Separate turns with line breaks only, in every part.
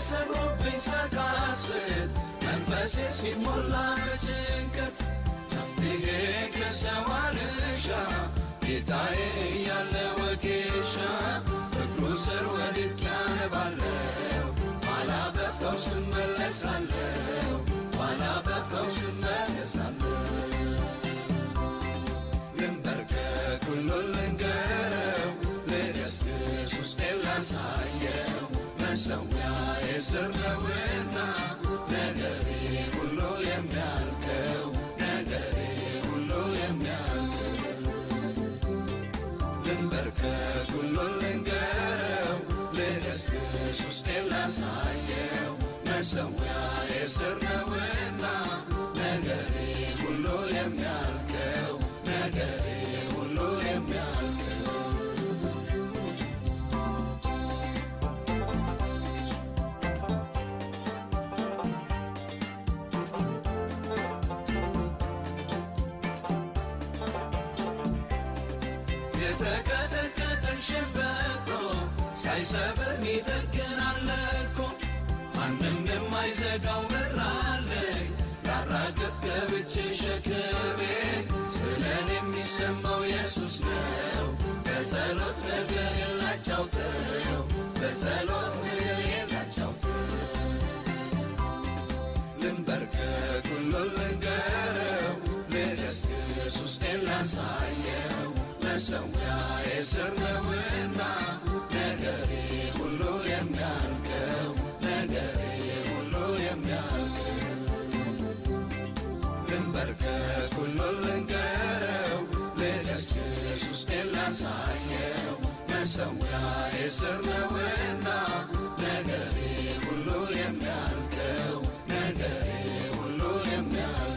የሰሩብኝ ሳቃስት መንፈሴ ሲሞላ በጭንቀት መፍትሄ ከሰው አልሻ ጌታዬ እያለ ወጌሻ እግሩ ስር ወድቄ አነባለሁ ኋላ በፈውስ እመለሳለሁ ኋላ በፈውስ እመለሳለሁ። ልንበርከክ ሁሉን ልንገረው ልገስግስ ውስጤን ላሳየው መሠዊያዬ ስር ነውና ነገሬ ሁሉ የሚያልቀው ነገሬ ሁሉ የሚያልቀው። ልንበርከክ ሁሉን ልንገረው ልገስግስ ውስጤን ላሳየው መሠዊያዬ ስር ነውና ነገሬ ሁሉ የሚያልቀው ነገሬ ሁሉ የሚያልቀው። የተቀጠቀጠን ሸምበቆ ሳይሰብር ሚጠግን አለ እኮ ማንም የማይዘጋው በር አለኝ ላራግፍ ገብቼ ሸክሜን ስለኔ የሚሰማው ኢየሱስ ነው። በጸሎት ነገር የላጫውተው በጸሎት ነገር የላጫውተው። ልንበርከክ ሁሉን ልንገረው ልገስግስ ውስጤን ላሳየው መሠዊያዬ ስር ነውና ነገሬ ሁሉ የሚያልቀው ነገሬ ሁሉ የሚያልቀው። ልንበርከክ ሁሉን ልንገረው ልገስግስ ውስጤን ላሳየው መሠዊያዬ ስር ነውና ነገሬ ሁሉ የሚያልቀው ነገሬ ሁሉ የሚያልቀው።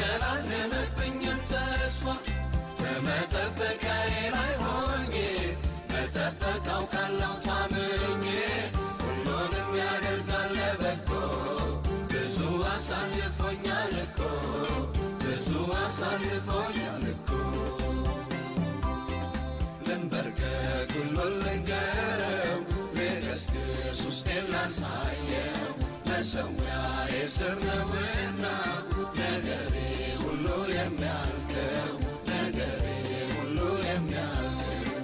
ሲጨላለምብኝም ተስፋ በመጠበቂያዬ ላይ ሆኜ መጠበቅ አውቃለሁ ታምኜ ሁሉንም ያደርጋል ለበጎ ብዙ አሳልፎኛል እኮ ብዙ አሳልፎኛል እኮ። ልንበርከክ ሁሉን ልንገረው ልገስግስ ውስጤን ላሳየው መሠዊያዬ ስር ነውና ነገሬ ሁሉ የሚያልቀው ነገሬ ሁሉ የሚያልቀው።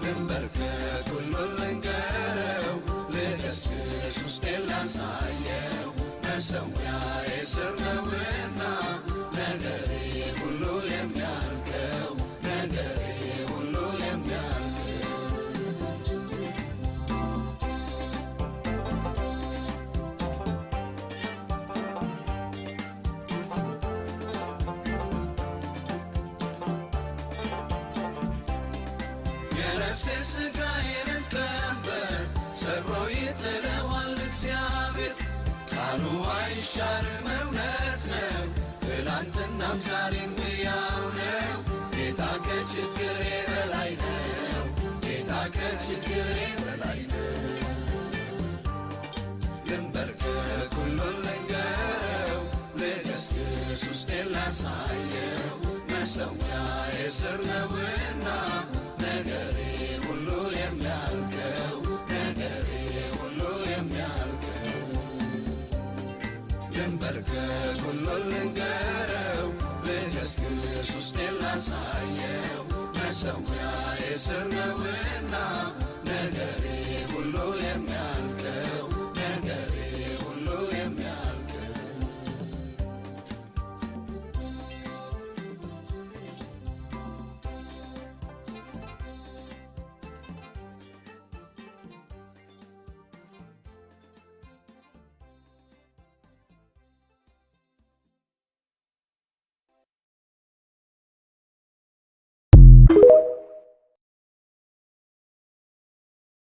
ልንበርከክ ሁሉን ልንገረው ልገስግስ ውስጤን ላሳየው መሠዊያዬ ስር ነውና ነገሬ ሁሉ የሚያልቀው ነገሬ ሁሉ የሚያልቀው። የነፍሴ ሥጋዬንም ቀንበር ሰብሮ ይጥለዋል እግዚአብሔር ቃሉ አይሻርም እውነት ነው ትላንትናም ዛሬም ሕያው ነው። ጌታ ከችግሬ በላይ ነው ጌታ ከችግሬ በላይ ነው። ልንበርከክ ሁሉን ልንገረው ልገስግስ ውስጤን ላሳየው መሠዊያዬ ስር ነውና ነገሬ ሁሉ የሚያልቀው ነገሬ ሁሉ የሚያልቀው። ልንበርከክ ሁሉን ልንገረው ልገስግስ ውስጤን ላሳየው መሠዊያዬ ስር ነውና ነገሬ